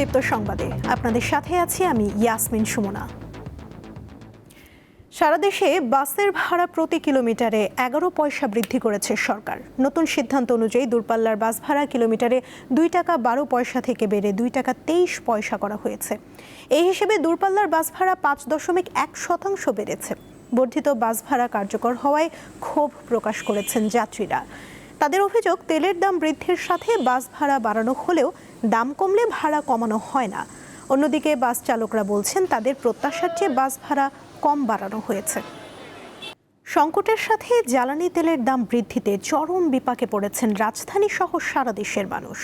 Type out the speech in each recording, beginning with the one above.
দীপ্ত সংবাদে আপনাদের সাথে আছি আমি ইয়াসমিন সুমনা। সারা দেশে বাসের ভাড়া প্রতি কিলোমিটারে 11 পয়সা বৃদ্ধি করেছে সরকার। নতুন সিদ্ধান্ত অনুযায়ী দূরপাল্লার বাস ভাড়া কিলোমিটারে 2 টাকা 12 পয়সা থেকে বেড়ে 2 টাকা 23 পয়সা করা হয়েছে। এই হিসেবে দূরপাল্লার বাস ভাড়া 5.1% বেড়েছে। বর্ধিত বাস ভাড়া কার্যকর হওয়ায় ক্ষোভ প্রকাশ করেছেন যাত্রীরা। তাদের অভিযোগ, তেলের দাম বৃদ্ধির সাথে বাস ভাড়া বাড়ানো হলেও দাম কমলে ভাড়া কমানো হয় না। অন্যদিকে বাস চালকরা বলছেন তাদের প্রত্যাশার চেয়ে বাস ভাড়া কম বাড়ানো হয়েছে। সংকটের সাথে জ্বালানি তেলের দাম বৃদ্ধিতে চরম বিপাকে পড়েছেন রাজধানী সহ সারা দেশের মানুষ।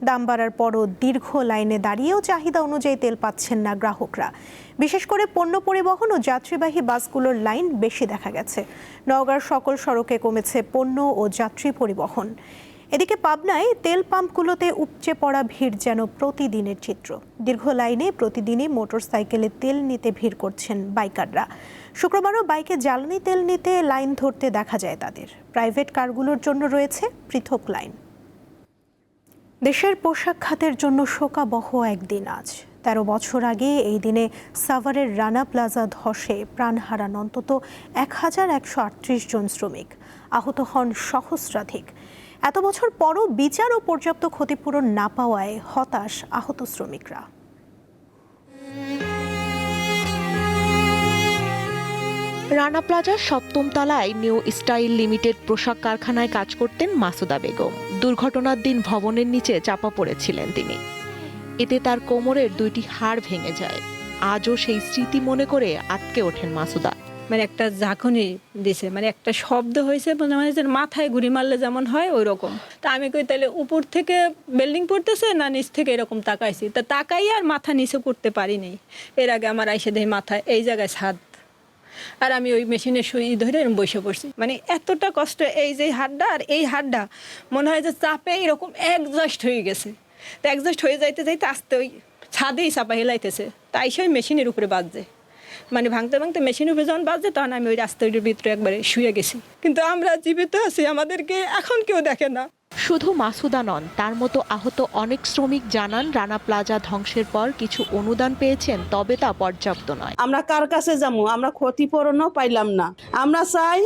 দাম বাড়ার পরও দীর্ঘ লাইনে দাঁড়িয়েও চাহিদা অনুযায়ী তেল পাচ্ছেন না গ্রাহকরা। বিশেষ করে পণ্য পরিবহন ও যাত্রীবাহী বাসগুলোর লাইন বেশি দেখা গেছে। নওগাঁর সকল সড়কে কমেছে পণ্য ও যাত্রী পরিবহন। এদিকে পাবনায় তেল পাম্পগুলোতে উপচে পড়া ভিড় যেন প্রতিদিনের চিত্র। দীর্ঘ লাইনে প্রতিদিনই মোটরসাইকেলে তেল নিতে ভিড় করছেন বাইকাররা। শুক্রবারও বাইকে জ্বালানি তেল নিতে লাইন ধরতে দেখা যায় তাদের। প্রাইভেট কারগুলোর জন্য রয়েছে পৃথক লাইন। দেশের পোশাক খাতের জন্য শোকাবহ একদিন আজ। 13 বছর আগে এই দিনে সাভারের রানা প্লাজা ধসে প্রাণ হারান অন্তত 1138 জন শ্রমিক। আহত হন সহস্রাধিক। এত বছর পরও বিচার ও পর্যাপ্ত ক্ষতিপূরণ না পাওয়ায় হতাশ আহত শ্রমিকরা। রানা প্লাজার 7ম তলায় নিউ স্টাইল লিমিটেড পোশাক কারখানায় কাজ করতেন মাসুদা বেগম। দুর্ঘটনার দিন ভবনের নিচে চাপা পড়েছিলেন তিনি। এতে তার কোমরের 2টি হাড় ভেঙে যায়। আজও সেই স্মৃতি মনে করে আটকে ওঠেন মাসুদা। মানে একটা ঝাঁকুনি দিছে, মানে একটা শব্দ হয়েছে, মাথায় গুড়ি মারলে যেমন হয় ওই রকম। তা আমি কই তাহলে উপর থেকে বিল্ডিং পড়তেছে না নিচ থেকে এরকম তাকাইছি। তা তাকাই আর মাথা নিচে করতে পারিনি। এর আগে আমার আইসে দেখি মাথায় এই জায়গায় ছাদ, আর আমি ওই মেশিনের সুই ধরে বসে পড়ছি। মানে এতটা কষ্ট, এই যে হাড়টা আর এই হাড়টা মনে হয় যে চাপে এরকম অ্যাডজাস্ট হয়ে গেছে। তো অ্যাডজাস্ট হয়ে যাইতে যাইতে আস্তে ওই ছাদেই চাপা হেলাইতেছে, তাই সে ওই মেশিনের উপরে বাজছে। মানে ভাঙতে ভাঙতে মেশিনের উপরে যখন বাজছে তখন আমি ওই রাস্তার ভিতরে একবারে শুয়ে গেছি। কিন্তু আমরা জীবিত আছি, আমাদেরকে এখন কেউ দেখে না। শুধু মাসুদা নন, তার মতো আহত অনেক শ্রমিক জানান রানা প্লাজা ধ্বংসের পর কিছু অনুদান পেয়েছেন, তবে তা পর্যাপ্ত নয়। আমরা কার কাছে যাবো? আমরা ক্ষতিপূরণও পাইলাম না। আমরা চাই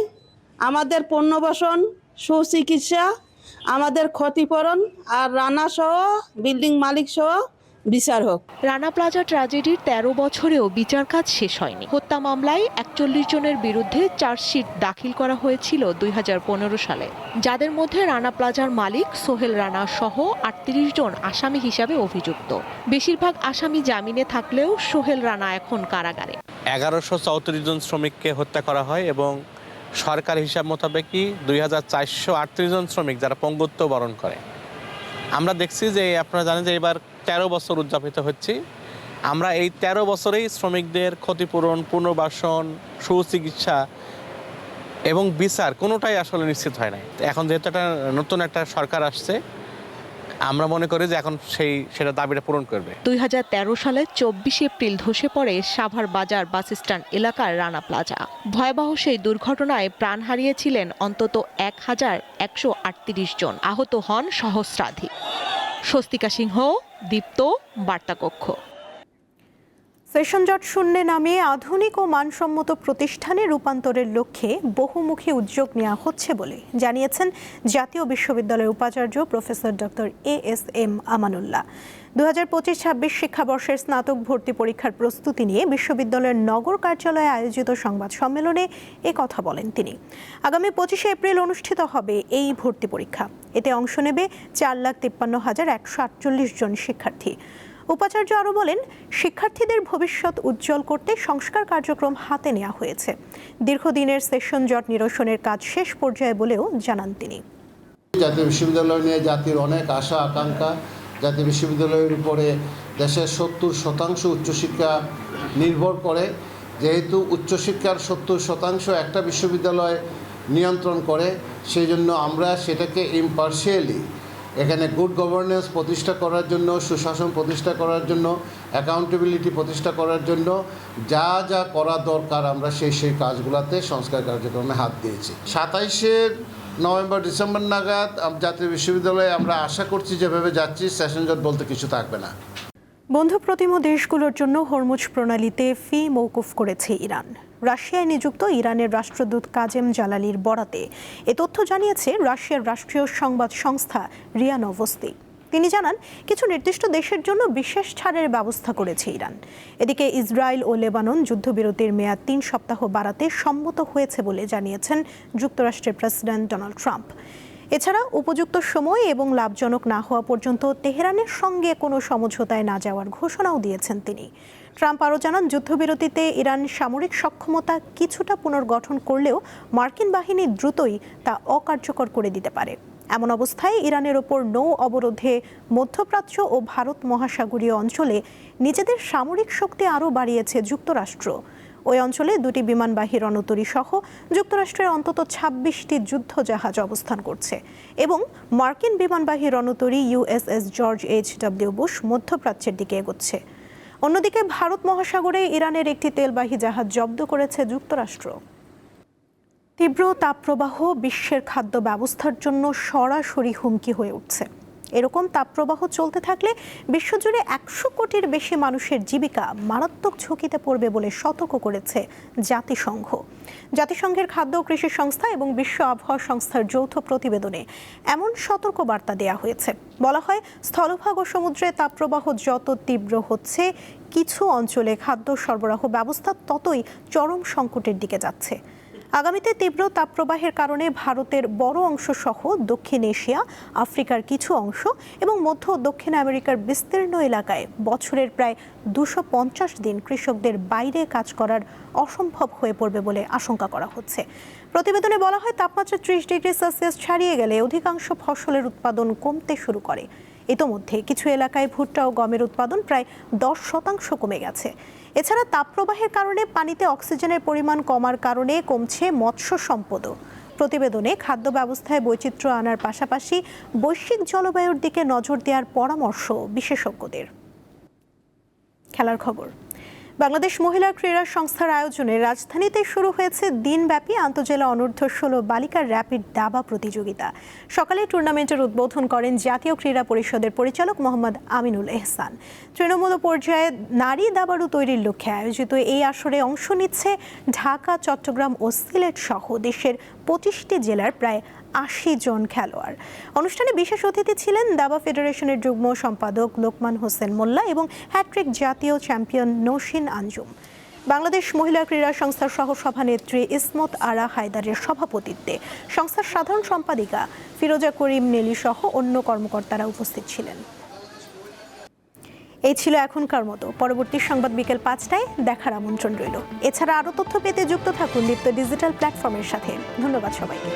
আমাদের পুনর্বাসন, সুচিকিৎসা, আমাদের ক্ষতিপূরণ আর রানা সহ বিল্ডিং মালিক সহ বিচার হোক। রানা প্লাজা ট্র্যাজেডির 13 বছরেও বিচার কাজ শেষ হয়নি। হত্যা মামলায় 41 জনের বিরুদ্ধে চার্জশিট দাখিল করা হয়েছিল 2015 সালে, যাদের মধ্যে রানা প্লাজার মালিক সোহেল রানা সহ 38 জন আসামি হিসাবে অভিযুক্ত। বেশিরভাগ আসামি জামিনে থাকলেও সোহেল রানা এখন কারাগারে। 1134 জন শ্রমিককে হত্যা করা হয় এবং সরকার হিসাব মোতাবেকই 2438 জন শ্রমিক যারা পঙ্গুত্ব বরণ করে। আমরা দেখছি যে আপনারা জানেন যে এবার 13 বছর উদযাপিত হচ্ছে। আমরা এই 13 বছরেই শ্রমিকদের ক্ষতিপূরণ, পুনর্বাসন, সুচিকিৎসা এবং বিচার কোনোটাই আসলে নিশ্চিত হয় নাই। এখন যেহেতু নতুন একটা সরকার আসছে, আমরা মনে করি যে এখন সেটা দাবিটা পূরণ করবে। 2013 সালে 24 এপ্রিল ধসে পড়ে সাভার বাজার বাস স্ট্যান্ড এলাকার রানা প্লাজা। ভয়াবহ সেই দুর্ঘটনায় প্রাণ হারিয়েছিলেন অন্তত 1138 জন, আহত হন সহস্রাধিক। স্বস্তিকা সিংহ, দীপ্ত, বার্তাকক্ষ। সেশন জট শূন্যে নামে আধুনিক ও মানসম্মত প্রতিষ্ঠানে রূপান্তরের লক্ষ্যে বহুমুখী উদ্যোগ নেওয়া হচ্ছে বলে জানিয়েছেন জাতীয় বিশ্ববিদ্যালয়ের উপাচার্য প্রফেসর ডক্টর ASM আমানুল্লাহ। 2025-26 শিক্ষাবর্ষের স্নাতক ভর্তি পরীক্ষার প্রস্তুতি নিয়ে বিশ্ববিদ্যালয়ের নগর কার্যালয়ে আয়োজিত সংবাদ সম্মেলনে কথা বলেন তিনি। আগামী 25 এপ্রিল অনুষ্ঠিত হবে এই ভর্তি পরীক্ষা। এতে অংশ নেবে 4,53,148 জন শিক্ষার্থী। উপাচার্য আরও বলেন, শিক্ষার্থীদের ভবিষ্যৎ উজ্জ্বল করতে সংস্কার কার্যক্রম হাতে নেওয়া হয়েছে। দীর্ঘদিনের সেশন জট নিরসনের কাজ শেষ পর্যায়ে বলেও জানান তিনি। জাতীয় বিশ্ববিদ্যালয় নিয়ে জাতির অনেক আশা আকাঙ্ক্ষা। জাতীয় বিশ্ববিদ্যালয়ের উপরে দেশের 70% উচ্চশিক্ষা নির্ভর করে। যেহেতু উচ্চশিক্ষার 70% একটা বিশ্ববিদ্যালয় নিয়ন্ত্রণ করে, সেই জন্য আমরা সেটাকে ইমপার্শিয়ালি এখানে গুড গভর্নেন্স প্রতিষ্ঠা করার জন্য, সুশাসন প্রতিষ্ঠা করার জন্য, অ্যাকাউন্টেবিলিটি প্রতিষ্ঠা করার জন্য যা যা করা দরকার আমরা সেই কাজগুলোতে সংস্কার কার্যক্রমে হাত দিয়েছি। 27 নভেম্বর ডিসেম্বর নাগাদ জাতীয় বিশ্ববিদ্যালয়ে আমরা আশা করছি যেভাবে যাচ্ছি সেশন জট বলতে কিছু থাকবে না। বন্ধু প্রতিম দেশগুলোর জন্য হরমুজ প্রণালীতে ফি মওকুফ করেছে ইরান। রাশিয়ায় নিযুক্ত ইরানের রাষ্ট্রদূত কাজেম জালালির বরাতে এ তথ্য জানিয়েছে রাশিয়ার রাষ্ট্রীয় সংবাদ সংস্থা রিয়া নভোস্তি। তিনি জানান, কিছু নির্দিষ্ট দেশের জন্য বিশেষ ছাড়ের ব্যবস্থা করেছে ইরান। এদিকে ইসরায়েল ও লেবানন যুদ্ধবিরতির মেয়াদ 3 সপ্তাহ বাড়াতে সম্মত হয়েছে বলে জানিয়েছেন যুক্তরাষ্ট্রের প্রেসিডেন্ট ডোনাল্ড ট্রাম্প। এছাড়া উপযুক্ত সময় এবং লাভজনক না হওয়া পর্যন্ত তেহরানের সঙ্গে কোনো সমঝোতায় না যাওয়ার ঘোষণাও দিয়েছেন তিনি। ট্রাম্প আরও জানান, যুদ্ধবিরতিতে ইরান সামরিক সক্ষমতা কিছুটা পুনর্গঠন করলেও মার্কিন বাহিনী দ্রুতই তা অকার্যকর করে দিতে পারে। এমন অবস্থায় ইরানের ওপর নৌ অবরোধে মধ্যপ্রাচ্য ও ভারত মহাসাগরীয় অঞ্চলে নিজেদের সামরিক শক্তি আরও বাড়িয়েছে যুক্তরাষ্ট্র। ওই অঞ্চলে 2টি বিমানবাহী রণতরী সহ যুক্তরাষ্ট্রের অন্তত 26টি যুদ্ধজাহাজ অবস্থান করছে এবং মার্কিন বিমানবাহী রণতরী USS জর্জ H.W. বুশ মধ্যপ্রাচ্যের দিকে এগোচ্ছে। অন্যদিকে ভারত মহাসাগরে ইরানের একটি তেলবাহী জাহাজ জব্দ করেছে যুক্তরাষ্ট্র। তীব্র তাপপ্রবাহ বিশ্বের খাদ্য ব্যবস্থার জন্য সরাসরি হুমকি হয়ে উঠছে। এরকম তাপপ্রবাহ চলতে থাকলে বিশ্বজুড়ে 100 কোটির বেশি মানুষের জীবিকা মারাত্মক ঝুঁকিতে পড়বে বলে সতর্ক করেছে জাতিসংঘ। জাতিসংঘের খাদ্য ও কৃষি সংস্থা এবং বিশ্ব আবহাওয়া সংস্থার যৌথ প্রতিবেদনে এমন সতর্ক বার্তা দেওয়া হয়েছে। বলা হয়, স্থলভাগ ও সমুদ্রে তাপপ্রবাহ যত তীব্র হচ্ছে, কিছু অঞ্চলে খাদ্য সরবরাহ ব্যবস্থা ততই চরম সংকটের দিকে যাচ্ছে। আগামীতে তীব্র তাপপ্রবাহের কারণে ভারতের বড় অংশ সহ দক্ষিণ এশিয়া, আফ্রিকার কিছু অংশ এবং মধ্য ও দক্ষিণ আমেরিকার বিস্তীর্ণ এলাকায় বছরের প্রায় 250 দিন কৃষকদের বাইরে কাজ করার অসম্ভব হয়ে পড়বে বলে আশঙ্কা করা হচ্ছে। প্রতিবেদনে বলা হয়, তাপমাত্রা 30 ডিগ্রি সেলসিয়াস ছাড়িয়ে গেলে অধিকাংশ ফসলের উৎপাদন কমতে শুরু করে। ইতোমধ্যে কিছু এলাকায় ভুট্টা ও গমের উৎপাদন প্রায় 10% কমে গেছে। এছাড়া তাপপ্রবাহের কারণে পানিতে অক্সিজেনের পরিমাণ কমার কারণে কমছে মৎস্য সম্পদও। প্রতিবেদনে খাদ্য ব্যবস্থায় বৈচিত্র্য আনার পাশাপাশি বৈশ্বিক জলবায়ুর দিকে নজর দেওয়ার পরামর্শ বিশেষজ্ঞদের। খেলার খবর। বাংলাদেশ মহিলা ক্রীড়া সংস্থার আয়োজনে রাজধানীতে শুরু হয়েছে দিনব্যাপী আন্তঃজেলা অনূর্ধ্ব-16 বালিকা র্যাপিড দাবা প্রতিযোগিতা। সকালে টুর্নামেন্টের উদ্বোধন করেন জাতীয় ক্রীড়া পরিষদের পরিচালক মোহাম্মদ আমিনুল এহসান। তৃণমূল পর্যায়ে নারী দাবাড়ু তৈরির লক্ষ্যে আয়োজিত এই আসরে অংশ নিচ্ছে ঢাকা, চট্টগ্রাম ও সিলেট সহ দেশের 25টি জেলার প্রায় 80 জন খেলোয়াড়। অনুষ্ঠানে বিশেষ অতিথি ছিলেন দাবা ফেডারেশনের যুগ্ম সম্পাদক লোকমান হোসেন মোল্লা এবং হ্যাট্রিক জাতীয় চ্যাম্পিয়ন নৌশিন আঞ্জুম। বাংলাদেশ মহিলা ক্রীড়া সংস্থার সহ সভানেত্রী ইসমত আরা হায়দারের সভাপতিত্বে সংস্থার সাধারণ সম্পাদিকা ফিরোজা করিম নেলি সহ অন্য কর্মকর্তারা উপস্থিত ছিলেন। এই ছিল এখনকার মতো। পরবর্তী সংবাদ বিকেল 5টায় দেখার আমন্ত্রণ রইল। এছাড়া আরও তথ্য পেতে যুক্ত থাকুন দীপ্ত ডিজিটাল প্ল্যাটফর্মের সাথে। ধন্যবাদ সবাইকে।